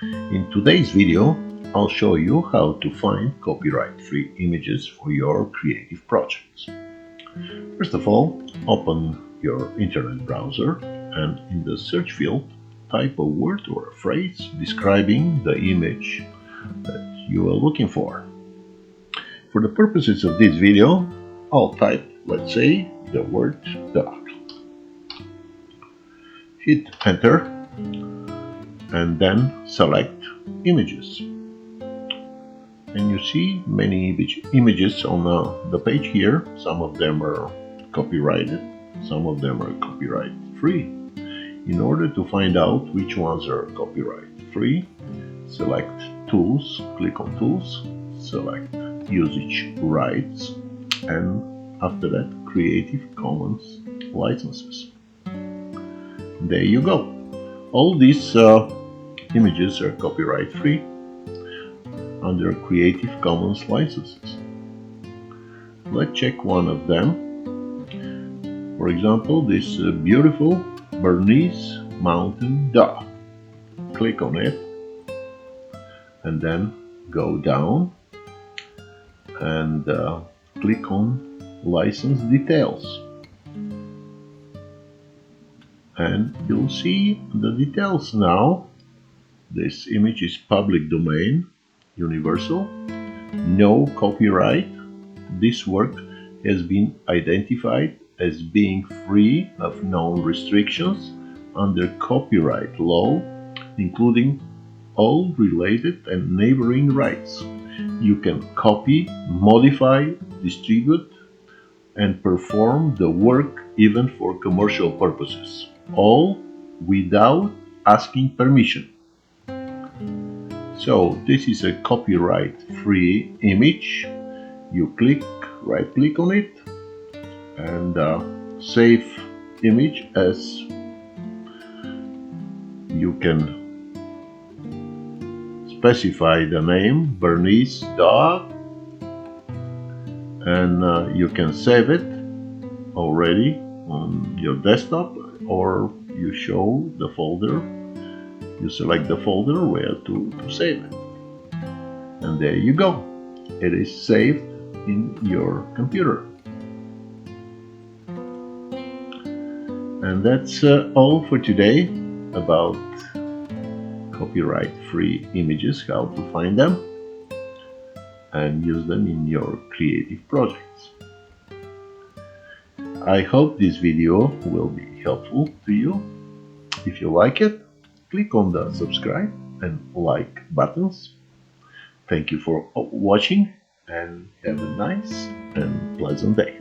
In today's video, I'll show you how to find copyright-free images for your creative projects. First of all, open your internet browser and in the search field, type a word or a phrase describing the image that you are looking for. For the purposes of this video, I'll type, let's say, the word dog. Hit enter and then select images. And you see many images on the page here. Some of them are copyrighted, some of them are copyright free. In order to find out which ones are copyright free, select Tools, click on Tools, select Usage Rights, and after that Creative Commons licenses. There you go. All these images are copyright free under Creative Commons licenses. Let's check one of them. For example, this beautiful Bernese mountain dog. Click on it and then go down and click on license details. And you'll see the details now. This image is public domain, universal, no copyright. This work has been identified as being free of known restrictions under copyright law, including all related and neighboring rights. You can copy, modify, distribute, and perform the work even for commercial purposes, all without asking permission. So this is a copyright-free image. You right click on it and save image as. You can specify the name Bernese dog, and you can save it already on your desktop, or you show the folder. You select the folder where to save it, and there you go. It is saved in your computer. And that's all for today about copyright-free images, how to find them and use them in your creative projects. I hope this video will be helpful to you. If you like it, click on the subscribe and like buttons. Thank you for watching and have a nice and pleasant day.